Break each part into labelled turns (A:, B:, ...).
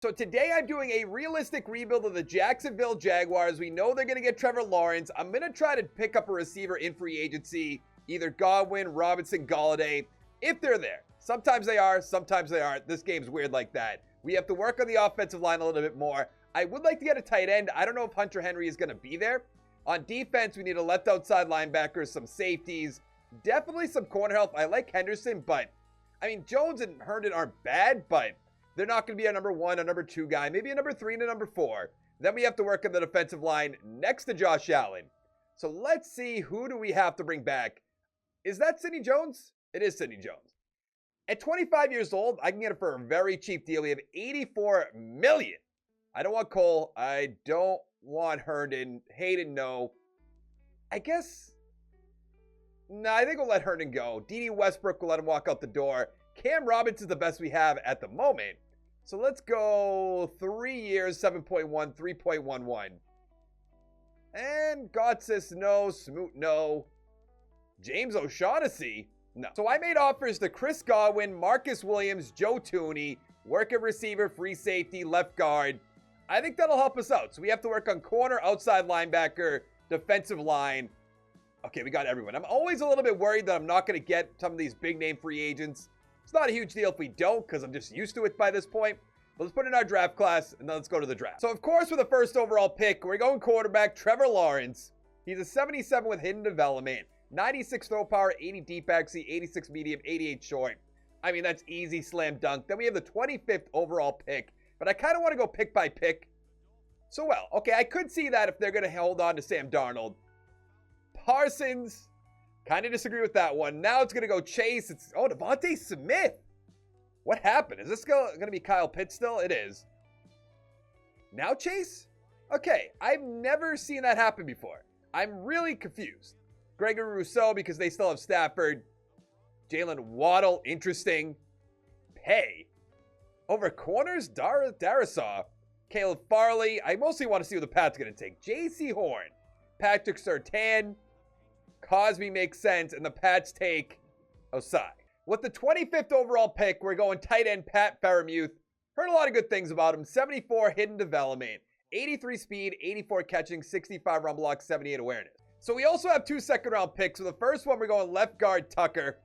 A: So today I'm doing a realistic rebuild of the Jacksonville Jaguars. We know they're going to get Trevor Lawrence. I'm going to try to pick up a receiver in free agency, either Godwin, Robinson, Golladay, if they're there. Sometimes they are, sometimes they aren't. This game's weird like that. We have to work on the offensive line a little bit more. I would like to get a tight end. I don't know if Hunter Henry is going to be there. On defense, we need a left outside linebacker, some safeties, definitely some corner help. I like Henderson, but I mean, Jones and Herndon aren't bad, but they're not going to be a number 1, a number 2 guy, maybe a number 3 and a number 4. Then we have to work on the defensive line next to Josh Allen. So let's see, who do we have to bring back? Is that Sidney Jones? It is Sidney Jones. At 25 years old, I can get it for a very cheap deal. We have $84 million. I don't want Cole. I don't want Herndon. Hayden, no. I guess, no, I think we'll let Herndon go. D.D. Westbrook will let him walk out the door. Cam Robinson's the best we have at the moment. So let's go 3 years, 7.1, 3.11. And Gotsis, no. Smoot, no. James O'Shaughnessy, no. So I made offers to Chris Godwin, Marcus Williams, Joe Tooney, work at receiver, free safety, left guard. I think that'll help us out. So we have to work on corner, outside linebacker, defensive line. Okay, we got everyone. I'm always a little bit worried that I'm not going to get some of these big name free agents. It's not a huge deal if we don't, because I'm just used to it by this point. But let's put in our draft class, and then let's go to the draft. So, of course, with the first overall pick, we're going quarterback Trevor Lawrence. He's a 77 with hidden development, 96 throw power, 80 deep accuracy, 86 medium, 88 short. I mean, that's easy slam dunk. Then we have the 25th overall pick, but I kind of want to go pick by pick. So, well, okay, I could see that if they're going to hold on to Sam Darnold. Parsons. Kind of disagree with that one. Now it's going to go Chase. It's, oh, Devontae Smith. What happened? Is this going to be Kyle Pitts still? It is. Now Chase? Okay, I've never seen that happen before. I'm really confused. Gregory Rousseau because they still have Stafford. Jalen Waddle, interesting. Pay. Over corners, Darisaw. Caleb Farley. I mostly want to see who the Pats are going to take. J.C. Horn. Patrick Surtain. Cosby makes sense, and the Pats take Osai. With the 25th overall pick, we're going tight end Pat Freiermuth. Heard a lot of good things about him. 74 hidden development, 83 speed, 84 catching, 65 run block, 78 awareness. So we also have 2 second-round picks. So the first one, we're going left guard Tucker.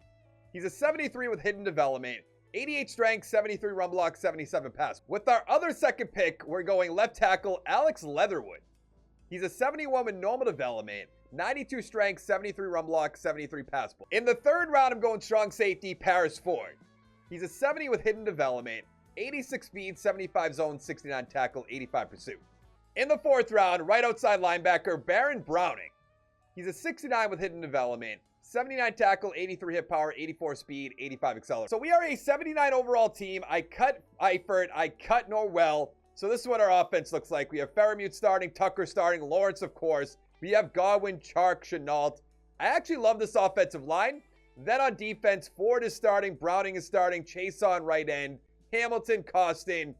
A: He's a 73 with hidden development, 88 strength, 73 run block, 77 pass. With our other second pick, we're going left tackle Alex Leatherwood. He's a 71 with normal development, 92 strength, 73 run block, 73 pass ball. In the third round, I'm going strong safety, Paris Ford. He's a 70 with hidden development, 86 speed, 75 zone, 69 tackle, 85 pursuit. In the fourth round, right outside linebacker, Baron Browning. He's a 69 with hidden development, 79 tackle, 83 hit power, 84 speed, 85 acceleration. So we are a 79 overall team. I cut Eifert, I cut Norwell. So this is what our offense looks like. We have Freiermuth starting, Tucker starting, Lawrence, of course. We have Godwin, Chark, Chenault. I actually love this offensive line. Then on defense, Ford is starting, Browning is starting, Chase on right end, Hamilton, Costin.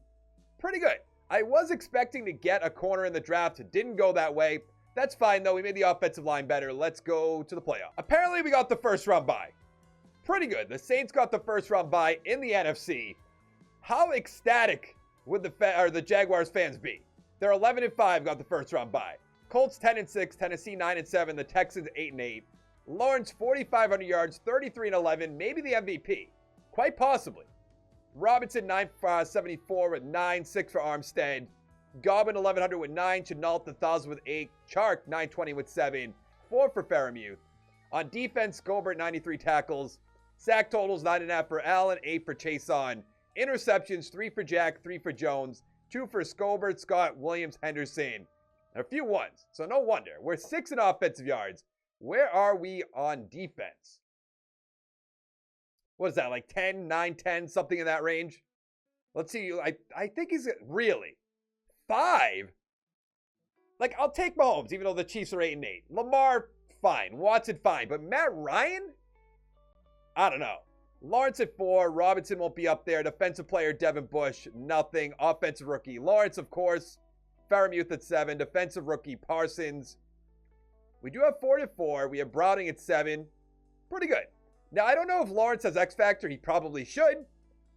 A: Pretty good. I was expecting to get a corner in the draft. It didn't go that way. That's fine, though. We made the offensive line better. Let's go to the playoff. Apparently, we got the first round bye. Pretty good. The Saints got the first round bye in the NFC. How ecstatic would the Jaguars fans be? They're 11-5, got the first round bye. Colts 10-6, Tennessee 9-7, the Texans 8-8. Lawrence 4,500 yards, 33-11, maybe the MVP. Quite possibly. Robinson 974 with 9, 6 for Armstead. Godwin 1,100 with 9, Chenault 1,000 with 8, Chark 920 with 7, 4 for Freiermuth. On defense, Gobert 93 tackles. Sack totals 9.5 for Allen, 8 for Chason. Interceptions 3 for Jack, 3 for Jones, 2 for Scobert, Scott, Williams, Henderson. And a few ones, so no wonder. We're 6 in offensive yards. Where are we on defense? What is that, like 10, 9, 10, something in that range? Let's see. I think he's really 5. Like, I'll take Mahomes, even though the Chiefs are 8-8. Lamar, fine. Watson, fine. But Matt Ryan? I don't know. Lawrence at 4. Robinson won't be up there. Defensive player, Devin Bush, nothing. Offensive rookie, Lawrence, of course. Freiermuth at 7. Defensive rookie, Parsons. We do have 4 at 4. We have Browning at 7. Pretty good. Now, I don't know if Lawrence has X Factor. He probably should.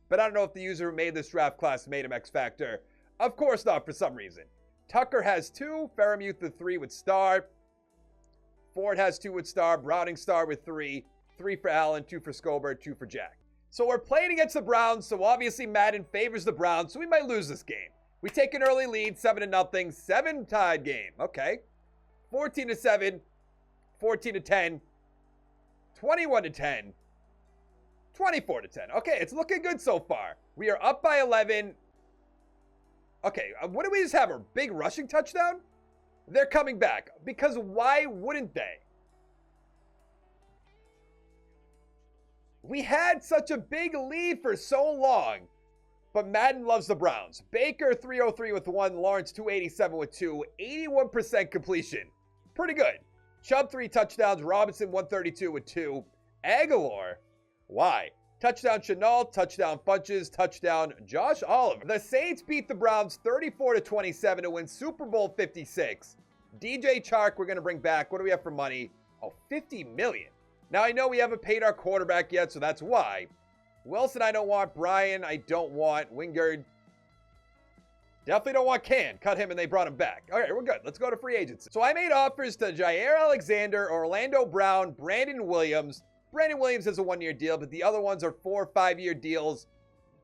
A: But I don't know if the user who made this draft class made him X Factor. Of course not, for some reason. Tucker has 2. Fairmouth the 3 with star. Ford has 2 with star. Browning star with 3. 3 for Allen, 2 for Scobert, 2 for Jack. So we're playing against the Browns, so obviously Madden favors the Browns, so we might lose this game. We take an early lead, 7-0, 7-tied game. Okay. 14-7, 14-10, 21-10, 24-10. Okay, it's looking good so far. We are up by 11. Okay, what do we just have? A big rushing touchdown? They're coming back. Because why wouldn't they? We had such a big lead for so long. But Madden loves the Browns. Baker, 303 with 1. Lawrence, 287 with 2. 81% completion. Pretty good. Chubb, 3 touchdowns. Robinson, 132 with 2. Aguilar, why? Touchdown Chenault, touchdown Funches, touchdown Josh Oliver. The Saints beat the Browns 34-27 to win Super Bowl 56. DJ Chark, we're going to bring back. What do we have for money? Oh, $50 million. Now, I know we haven't paid our quarterback yet, so that's why. Wilson, I don't want. Brian, I don't want. Wingard, definitely don't want Can. Cut him, and they brought him back. All right, we're good. Let's go to free agency. So I made offers to Jair Alexander, Orlando Brown, Brandon Williams. Brandon Williams has a 1-year deal, but the other ones are 4- or 5-year deals.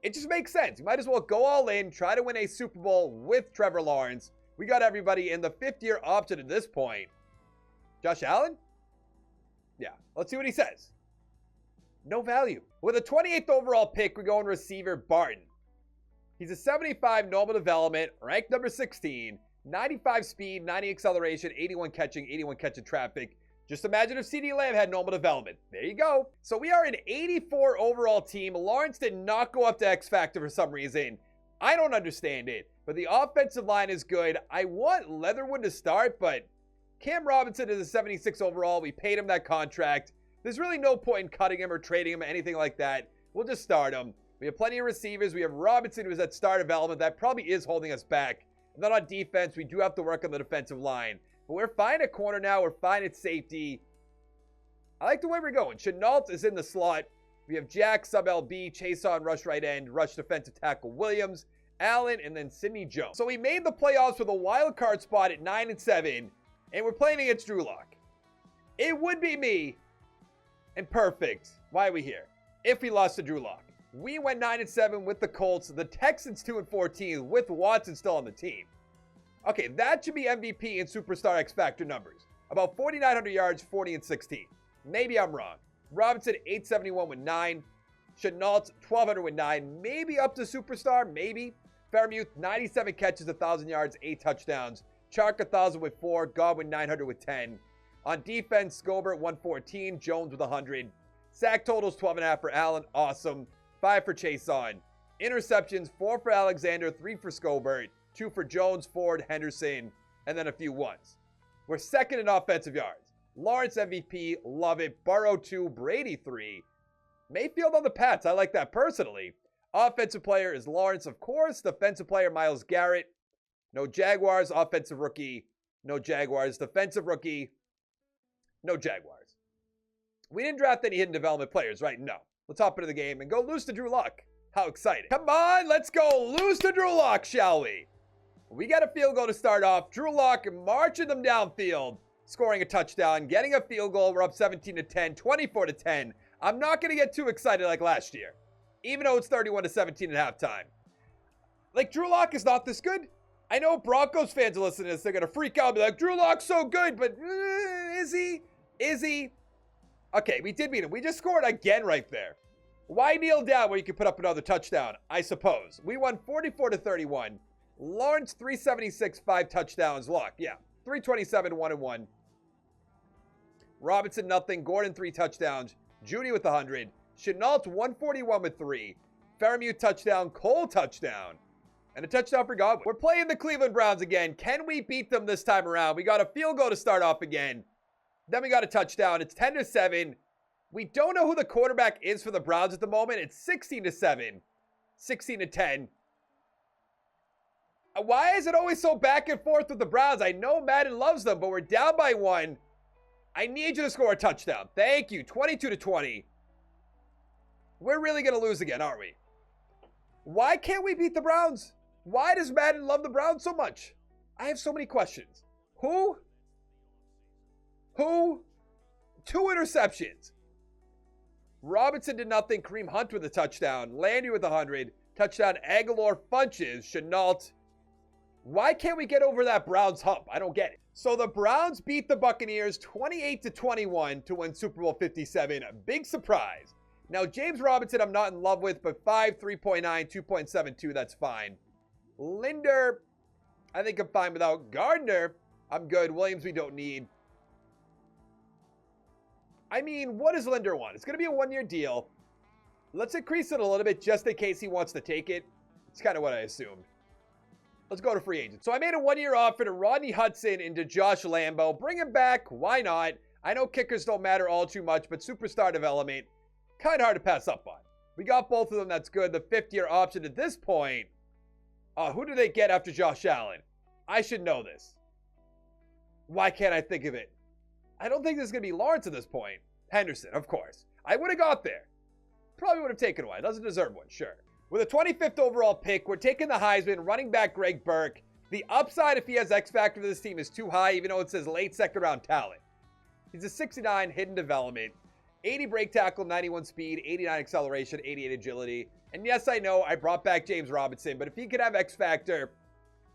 A: It just makes sense. You might as well go all in, try to win a Super Bowl with Trevor Lawrence. We got everybody in the 5th-year option at this point. Josh Allen? Yeah, let's see what he says. No value. With a 28th overall pick, we go in receiver Barton. He's a 75 normal development, ranked number 16, 95 speed, 90 acceleration, 81 catching traffic. Just imagine if CeeDee Lamb had normal development. There you go. So we are an 84 overall team. Lawrence did not go up to X Factor for some reason. I don't understand it. But the offensive line is good. I want Leatherwood to start, but Cam Robinson is a 76 overall. We paid him that contract. There's really no point in cutting him or trading him or anything like that. We'll just start him. We have plenty of receivers. We have Robinson, who is at star development. That probably is holding us back. And then on defense, we do have to work on the defensive line. But we're fine at corner now. We're fine at safety. I like the way we're going. Chenault is in the slot. We have Jack, sub LB, Chase on rush right end, rush defensive tackle Williams, Allen, and then Sidney Jones. So we made the playoffs with a wild card spot at 9-7, and we're playing against Drew Lock. It would be me and perfect. Why are we here? If we lost to Drew Lock. We went 9-7 with the Colts. The Texans 2-14 with Watson still on the team. Okay, that should be MVP and Superstar X Factor numbers. About 4,900 yards, 40-16. Maybe I'm wrong. Robinson, 871 with 9. Chenault, 1,200 with 9. Maybe up to Superstar, maybe. Fairmouth, 97 catches, 1,000 yards, 8 touchdowns. Chark, 1,000 with 4. Godwin, 900 with 10. On defense, Scobert, 114. Jones with 100. Sack totals, 12.5 for Allen. Awesome. 5 for Chase on. Interceptions, 4 for Alexander, 3 for Scobert, 2 for Jones, Ford, Henderson, and then a few ones. We're second in offensive yards. Lawrence MVP, love it. Burrow 2, Brady 3. Mayfield on the Pats, I like that personally. Offensive player is Lawrence, of course. Defensive player, Myles Garrett. No Jaguars. Offensive rookie, no Jaguars. Defensive rookie, no Jaguars. We didn't draft any hidden development players, right? No. Let's hop into the game and go lose to Drew Lock. How exciting. Come on, let's go lose to Drew Lock, shall we? We got a field goal to start off. Drew Lock marching them downfield, scoring a touchdown, getting a field goal. We're up 17-10, 24-10. I'm not going to get too excited like last year, even though it's 31-17 at halftime. Like, Drew Lock is not this good. I know Broncos fans are listening to this. They're going to freak out and be like, Drew Lock's so good, but is he? Is he? Okay, we did beat him. We just scored again right there. Why kneel down where you can put up another touchdown, I suppose. We won 44-31. Lawrence, 376, 5 touchdowns. Lock, yeah. 327, 1-1. Robinson, nothing. Gordon, 3 touchdowns. Judy with 100. Chenault, 141 with 3. Fairmouth, touchdown. Cole, touchdown. And a touchdown for Godwin. We're playing the Cleveland Browns again. Can we beat them this time around? We got a field goal to start off again. Then we got a touchdown. It's 10-7. We don't know who the quarterback is for the Browns at the moment. It's 16-7. 16-10. Why is it always so back and forth with the Browns? I know Madden loves them, but we're down by 1. I need you to score a touchdown. Thank you. 22-20. We're really going to lose again, aren't we? Why can't we beat the Browns? Why does Madden love the Browns so much? I have so many questions. Who? 2 interceptions. Robinson did nothing. Kareem Hunt with a touchdown. Landry with 100. Touchdown. Aguilar Funches. Chenault. Why can't we get over that Browns hump? I don't get it. So the Browns beat the Buccaneers 28-21 to win Super Bowl 57. A big surprise. Now, James Robinson, I'm not in love with, but 5, 3.9, 2.72, that's fine. Linder, I think I'm fine without. Gardner, I'm good. Williams, we don't need. I mean, what does Linder want? It's going to be a 1-year deal. Let's increase it a little bit just in case he wants to take it. It's kind of what I assumed. Let's go to free agent. So I made a 1-year offer to Rodney Hudson and to Josh Lambo. Bring him back. Why not? I know kickers don't matter all too much, but superstar development, kind of hard to pass up on. We got both of them. That's good. The 5th-year option at this point. Who do they get after Josh Allen? I should know this. Why can't I think of it? I don't think this is going to be Lawrence at this point. Henderson, of course. I would have got there. Probably would have taken one. Doesn't deserve one, sure. With a 25th overall pick, we're taking the Heisman, running back Greg Burke. The upside, if he has X factor for this team, is too high, even though it says late second round talent. He's a 69 hidden development, 80 break tackle, 91 speed, 89 acceleration, 88 agility. And yes, I know I brought back James Robinson, but if he could have X factor,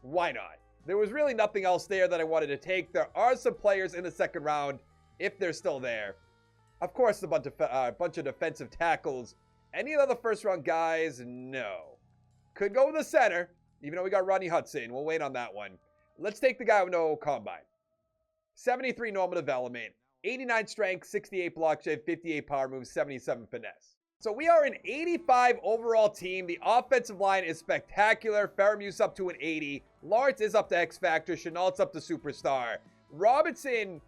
A: why not? There was really nothing else there that I wanted to take. There are some players in the second round, if they're still there. Of course, a bunch of defensive tackles. Any of the first-round guys? No. Could go with the center, even though we got Rodney Hudson. We'll wait on that one. Let's take the guy with no combine. 73 normal development, 89 strength, 68 block shed, 58 power moves, 77 finesse. So we are an 85 overall team. The offensive line is spectacular. Fairmuth's up to an 80. Lawrence is up to X Factor. Chenault's up to Superstar. Robinson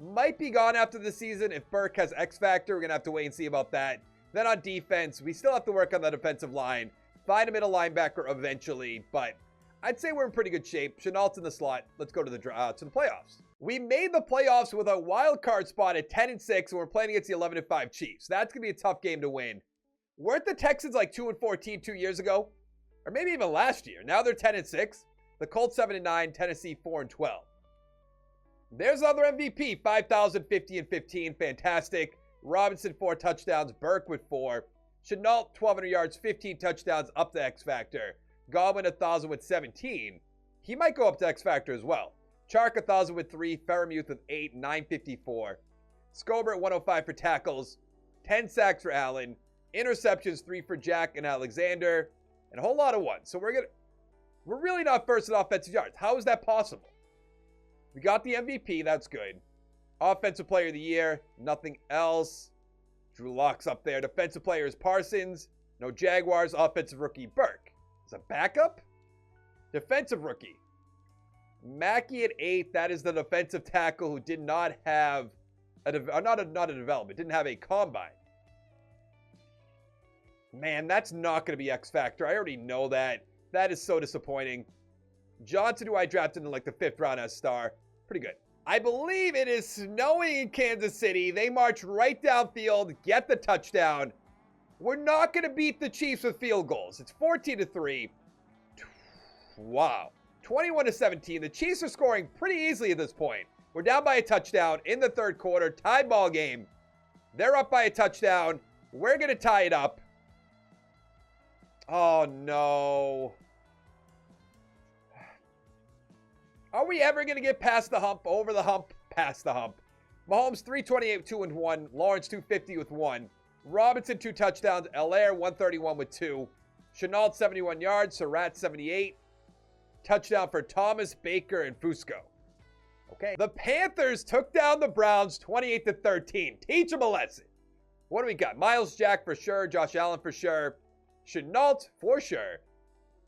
A: might be gone after the season. If Burke has X Factor, we're going to have to wait and see about that. Then on defense, we still have to work on the defensive line. Find a middle linebacker eventually, but I'd say we're in pretty good shape. Chenault's in the slot. Let's go to the playoffs. We made the playoffs with a wild card spot at 10-6, and we're playing against the 11-5 Chiefs. That's going to be a tough game to win. Weren't the Texans like 2-14 2 years ago? Or maybe even last year. Now they're 10-6. The Colts 7-9, Tennessee 4-12. There's another MVP, 5,050 and 15. Fantastic. Robinson, 4 touchdowns. Burke with 4. Chenault, 1,200 yards, 15 touchdowns, up to X Factor. Godwin, 1,000 with 17. He might go up to X Factor as well. Chark, 1,000 with 3. Fairmuth with 8, 954. Scober at 105 for tackles. 10 sacks for Allen. Interceptions, 3 for Jack and Alexander. And a whole lot of ones. So we're really not first in offensive yards. How is that possible? We got the MVP. That's good. Offensive player of the year. Nothing else. Drew Lock's up there. Defensive player is Parsons. No Jaguars. Offensive rookie Burke. Is a backup? Defensive rookie. Mackey at 8. That is the defensive tackle who did not have not a development. Didn't have a combine. Man, that's not going to be X Factor. I already know that. That is so disappointing. Johnson, who I drafted in like the 5th round as star. Pretty good. I believe it is snowing in Kansas City. They march right downfield, get the touchdown. We're not going to beat the Chiefs with field goals. It's 14-3. Wow. 21-17. The Chiefs are scoring pretty easily at this point. We're down by a touchdown in the 3rd quarter. Tie ball game. They're up by a touchdown. We're going to tie it up. Oh, no. Are we ever going to get past the hump, over the hump, past the hump? Mahomes, 328, 2-1. Lawrence, 250 with 1. Robinson, 2 touchdowns. Allaire, 131 with 2. Chenault, 71 yards. Surratt, 78. Touchdown for Thomas, Baker, and Fusco. Okay. The Panthers took down the Browns 28-13. Teach them a lesson. What do we got? Miles Jack for sure. Josh Allen for sure. Chenault for sure.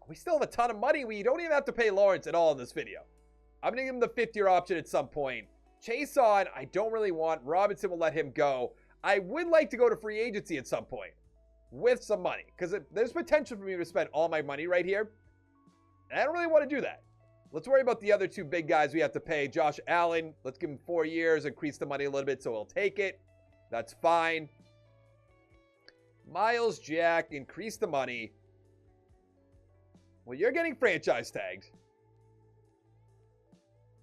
A: We still have a ton of money. We don't even have to pay Lawrence at all in this video. I'm going to give him the 5th-year option at some point. Chase on, I don't really want. Robinson will let him go. I would like to go to free agency at some point with some money because there's potential for me to spend all my money right here. And I don't really want to do that. Let's worry about the other 2 big guys we have to pay. Josh Allen, let's give him 4 years, increase the money a little bit so he'll take it. That's fine. Miles Jack, increase the money. Well, you're getting franchise tagged.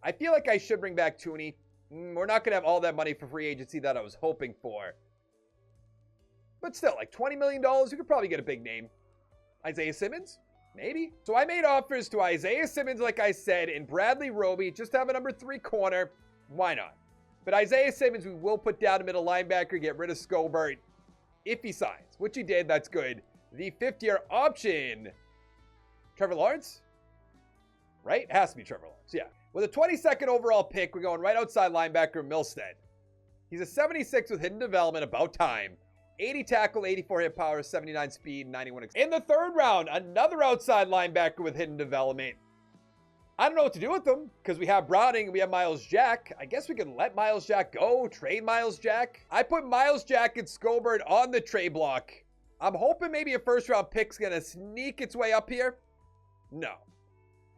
A: I feel like I should bring back Tooney. We're not going to have all that money for free agency that I was hoping for. But still, like $20 million, you could probably get a big name. Isaiah Simmons? Maybe. So I made offers to Isaiah Simmons, like I said, and Bradley Roby, just to have a number 3 corner. Why not? But Isaiah Simmons, we will put down a middle linebacker, get rid of Scobert if he signs, which he did. That's good. The 5th-year option. Trevor Lawrence? Right? It has to be Trevor Lawrence, yeah. With a 22nd overall pick, we're going right outside linebacker Milstead. He's a 76 with hidden development, about time. 80 tackle, 84 hit power, 79 speed, 91. In the 3rd round, another outside linebacker with hidden development. I don't know what to do with them because we have Browning and we have Miles Jack. I guess we can let Miles Jack go, trade Miles Jack. I put Miles Jack and Scobert on the trade block. I'm hoping maybe a 1st-round pick's going to sneak its way up here. No.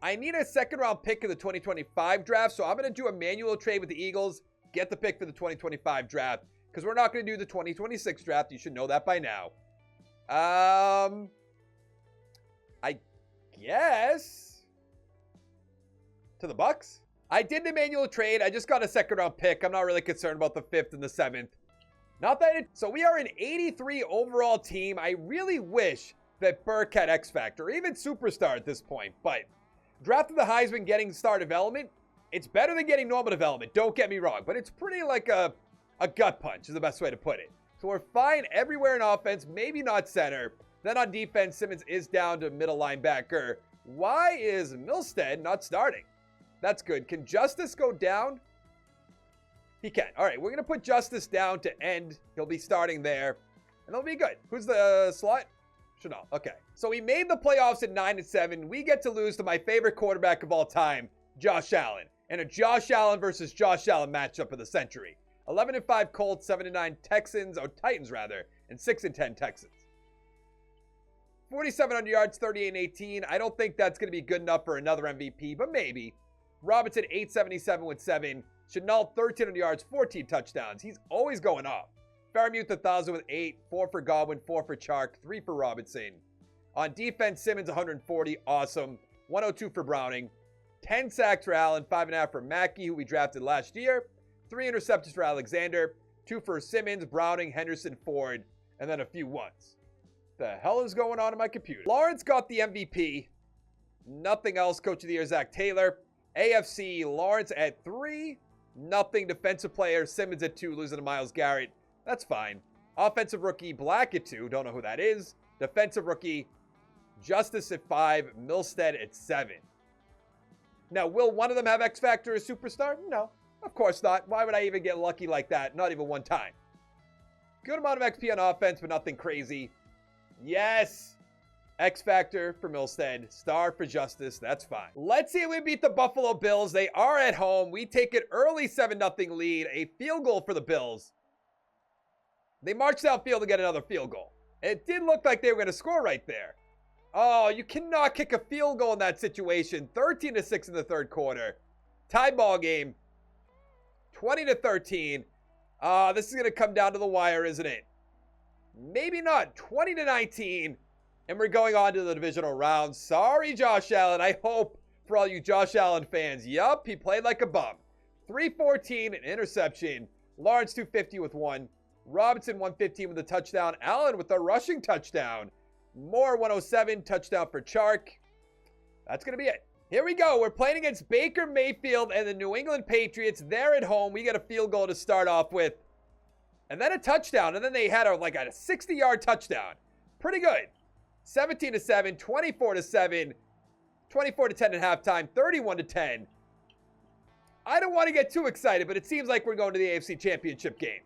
A: I need a 2nd-round pick in the 2025 draft, so I'm going to do a manual trade with the Eagles, get the pick for the 2025 draft, because we're not going to do the 2026 draft. You should know that by now. I guess to the Bucks. I did the manual trade. I just got a 2nd-round pick. I'm not really concerned about the 5th and the 7th. Not that it... So we are an 83 overall team. I really wish that Burke had X Factor, or even Superstar at this point, but drafting the Heisman, getting star development, it's better than getting normal development. Don't get me wrong, but it's pretty like a gut punch is the best way to put it. So we're fine everywhere in offense, maybe not center. Then on defense, Simmons is down to middle linebacker. Why is Milstead not starting? That's good. Can Justice go down? He can. All right, we're going to put Justice down to end. He'll be starting there, and they'll be good. Who's the slot? Chanel. Okay. So we made the playoffs at 9-7. We get to lose to my favorite quarterback of all time, Josh Allen. And a Josh Allen versus Josh Allen matchup of the century. 11-5 Colts, 7-9 Texans, or Titans rather, and 6-10 Texans. 4,700 yards, 38-18. I don't think that's going to be good enough for another MVP, but maybe. Robinson, 877 with 7. Chenault, 1,300 yards, 14 touchdowns. He's always going off. Fairmouth, 1,000 with 8. 4 for Godwin, 4 for Chark, 3 for Robinson. On defense, Simmons, 140. Awesome. 102 for Browning. 10 sacks for Allen, 5.5 for Mackey, who we drafted last year. 3 interceptions for Alexander. 2 for Simmons, Browning, Henderson, Ford, and then a few ones. The hell is going on in my computer? Lawrence got the MVP. Nothing else. Coach of the Year, Zach Taylor. AFC, Lawrence at 3. Nothing. Defensive player, Simmons at 2, losing to Myles Garrett. That's fine. Offensive rookie, Black at 2. Don't know who that is. Defensive rookie, Justice at 5. Milstead at 7. Now, will one of them have X Factor or Superstar? No, of course not. Why would I even get lucky like that? Not even one time. Good amount of XP on offense, but nothing crazy. Yes. X Factor for Milstead. Star for Justice. That's fine. Let's see if we beat the Buffalo Bills. They are at home. We take an early 7-0 lead. A field goal for the Bills. They marched downfield to get another field goal. It did look like they were going to score right there. Oh, you cannot kick a field goal in that situation. 13-6 in the 3rd quarter. Tie ball game. 20-13. This is going to come down to the wire, isn't it? Maybe not. 20-19. And we're going on to the divisional round. Sorry, Josh Allen. I hope for all you Josh Allen fans. Yup, he played like a bum. 314, an interception. Lawrence 250 with 1. Robinson 115 with a touchdown. Allen with a rushing touchdown. Moore 107, touchdown for Chark. That's going to be it. Here we go. We're playing against Baker Mayfield and the New England Patriots. They're at home. We get a field goal to start off with. And then a touchdown. And then they had a 60-yard touchdown. Pretty good. 17-7, 24-7, 24-10 at halftime, 31-10. I don't want to get too excited, but it seems like we're going to the AFC Championship game.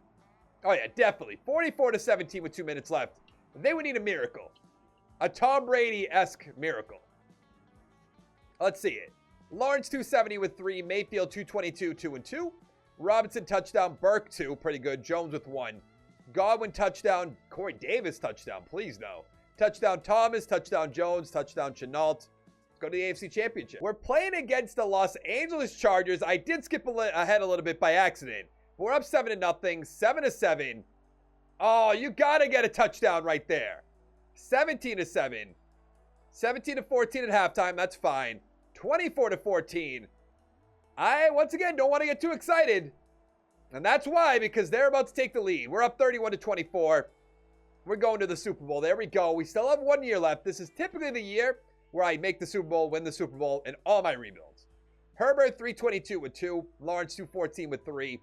A: Oh, yeah, definitely. 44-17 with 2 minutes left. They would need a miracle. A Tom Brady-esque miracle. Let's see it. Lawrence 270 with 3. Mayfield 222, 2-2. Robinson touchdown. Burke 2, pretty good. Jones with 1. Godwin touchdown. Corey Davis touchdown. Please no. Touchdown Thomas. Touchdown Jones. Touchdown Chenault. Let's go to the AFC Championship. We're playing against the Los Angeles Chargers. I did skip ahead a little bit by accident. We're up 7-0. 7-7. Oh, you got to get a touchdown right there. 17-7. 17-14 at halftime. That's fine. 24-14. I, once again, don't want to get too excited. And that's why, because they're about to take the lead. We're up 31-24. We're going to the Super Bowl. There we go. We still have 1 year left. This is typically the year where I make the Super Bowl, win the Super Bowl, in all my rebuilds. Herbert, 322 with 2. Lawrence, 214 with 3.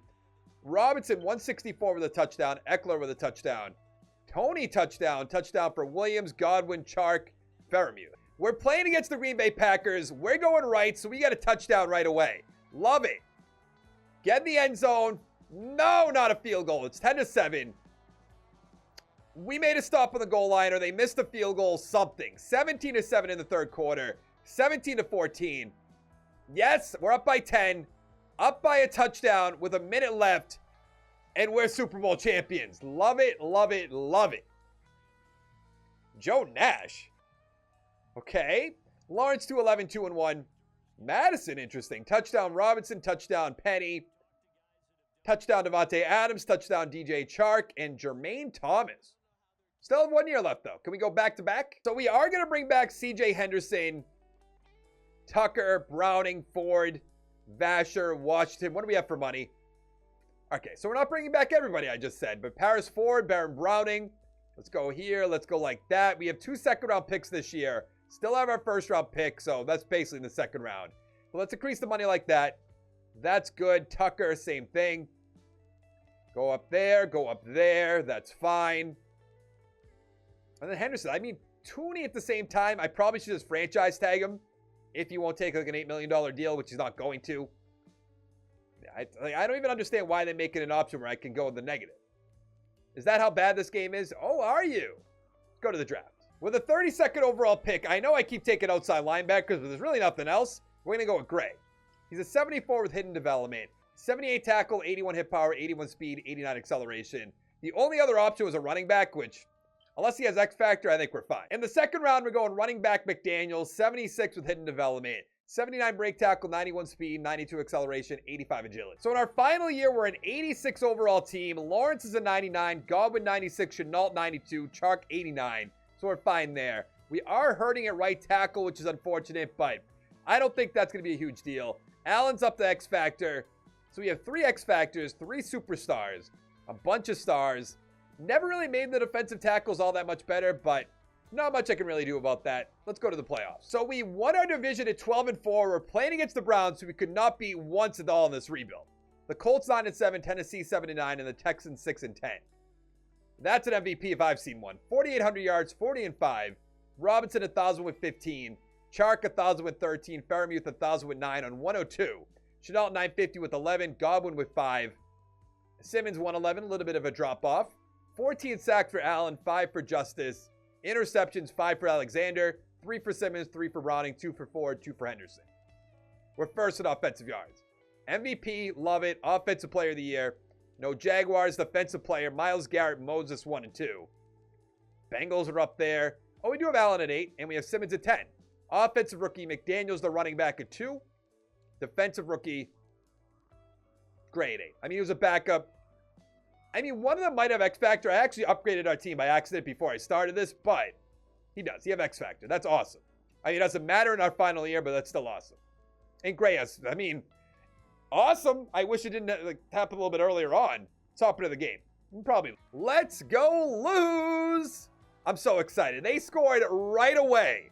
A: Robinson, 164 with a touchdown. Eckler with a touchdown. Tony, touchdown. Touchdown for Williams, Godwin, Chark, Fairmouth. We're playing against the Green Bay Packers. We're going right, so we got a touchdown right away. Love it. Get in the end zone. No, not a field goal. It's 10-7. We made a stop on the goal line, or they missed a field goal, something. 17-7 in the third quarter. 17-14. Yes, we're up by 10. Up by a touchdown with a minute left. And we're Super Bowl champions. Love it, love it, love it. Joe Nash. Okay. Lawrence, 211, 2-1. Madison, interesting. Touchdown Robinson, touchdown Penny. Touchdown Devontae Adams, touchdown DJ Chark, and Jermaine Thomas. Still have 1 year left, though. Can we go back to back? So we are going to bring back CJ Henderson, Tucker, Browning, Ford, Vasher, Washington. What do we have for money? Okay, so we're not bringing back everybody I just said, but Paris Ford, Baron Browning. Let's go here. Let's go like that. We have 2 second-round picks this year. Still have our first-round pick, so that's basically in the second round. But let's increase the money like that. That's good. Tucker, same thing. Go up there. Go up there. That's fine. And then Henderson. I mean, Tooney at the same time. I probably should just franchise tag him if he won't take like an $8 million deal, which he's not going to. I don't even understand why they make it an option where I can go in the negative. Is that how bad this game is? Oh, are you? Let's go to the draft. With a 32nd overall pick, I know I keep taking outside linebackers, but there's really nothing else. We're going to go with Gray. He's a 74 with hidden development. 78 tackle, 81 hit power, 81 speed, 89 acceleration. The only other option was a running back, which, unless he has X Factor, I think we're fine. In the second round, we're going running back McDaniels, 76 with hidden development. 79 break tackle, 91 speed, 92 acceleration, 85 agility. So in our final year, we're an 86 overall team. Lawrence is a 99, Godwin 96, Chenault 92, Chark 89. So we're fine there. We are hurting at right tackle, which is unfortunate, but I don't think that's going to be a huge deal. Allen's up to X Factor. So we have 3 X Factors, 3 superstars, a bunch of stars. Never really made the defensive tackles all that much better, but not much I can really do about that. Let's go to the playoffs. So we won our division at 12-4. We're playing against the Browns, so we could not beat once at all in this rebuild. The Colts 9-7, Tennessee 7-9, and the Texans 6-10. That's an MVP if I've seen one. 4,800 yards, 40-5. Robinson 1,000 with 15. Chark 1,000 with 13. Fairmouth 1,000 with 9 on 102. Chenault 950 with 11. Godwin with 5. Simmons 111, a little bit of a drop off. 14 sacks for Allen, 5 for Justice. Interceptions 5 for Alexander, 3 for Simmons, 3 for Browning, 2 for Ford, 2 for Henderson. We're first in offensive yards. MVP, love it. Offensive player of the year. No Jaguars, defensive player. Myles Garrett, Moses 1 and 2. Bengals are up there. Oh, we do have Allen at 8, and we have Simmons at 10. Offensive rookie, McDaniels, the running back at 2. Defensive rookie, Gray at 8. I mean, he was a backup. I mean, one of them might have X Factor. I actually upgraded our team by accident before I started this, but he does. He have X Factor. That's awesome. I mean, it doesn't matter in our final year, but that's still awesome. And Gray has, I mean, awesome. I wish it didn't happen a little bit earlier on. Top of the game. Probably. Let's go lose. I'm so excited. They scored right away.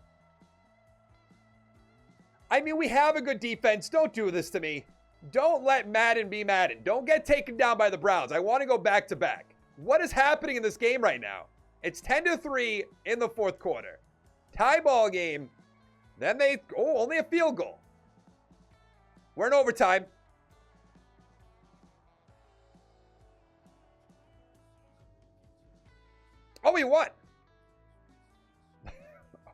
A: I mean, we have a good defense. Don't do this to me. Don't let Madden be Madden. Don't get taken down by the Browns. I want to go back to back. What is happening in this game right now? It's 10-3 in the fourth quarter. Tie ball game. Then they, only a field goal. We're in overtime. Oh, we won.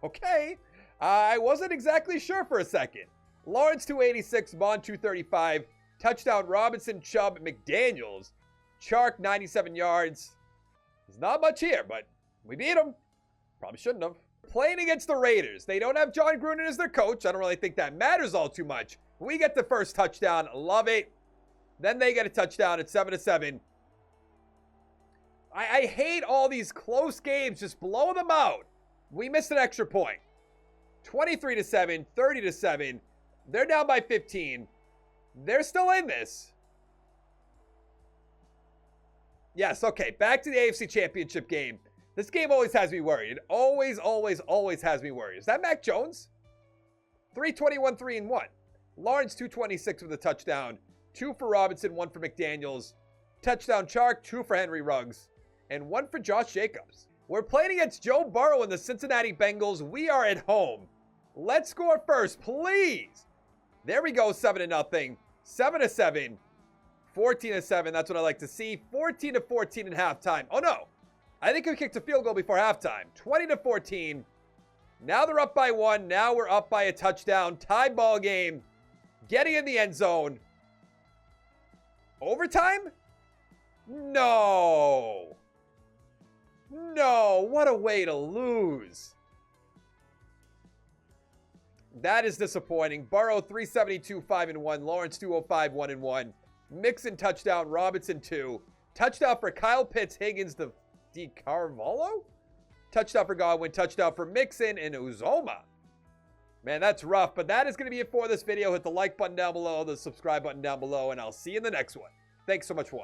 A: Okay. I wasn't exactly sure for a second. Lawrence 286, Bond 235, touchdown Robinson, Chubb, McDaniels, Chark 97 yards. There's not much here, but we beat them. Probably shouldn't have. Playing against the Raiders. They don't have John Gruden as their coach. I don't really think that matters all too much. We get the first touchdown. Love it. Then they get a touchdown at 7-7. I hate all these close games. Just blow them out. We missed an extra point. 23-7, 30-7. They're down by 15. They're still in this. Yes, okay, back to the AFC Championship game. This game always has me worried. It always has me worried. Is that Mac Jones? 321, 3-1. Lawrence, 226 with a touchdown. 2 for Robinson, 1 for McDaniels. Touchdown Chark, 2 for Henry Ruggs. And 1 for Josh Jacobs. We're playing against Joe Burrow and the Cincinnati Bengals. We are at home. Let's score first, please. There we go, 7-0. 7-7. 14-7. That's what I like to see. 14-14 at halftime. Oh, no. I think we kicked a field goal before halftime. 20-14. Now they're up by 1. Now we're up by a touchdown. Tie ball game. Getting in the end zone. Overtime? No. No. What a way to lose. That is disappointing. Burrow, 372, 5-1. Lawrence, 205, 1-1. Mixon, touchdown. Robinson, 2. Touchdown for Kyle Pitts, Higgins, DeCarvalho? Touchdown for Godwin. Touchdown for Mixon and Uzoma. Man, that's rough. But that is going to be it for this video. Hit the like button down below, the subscribe button down below, and I'll see you in the next one. Thanks so much for watching.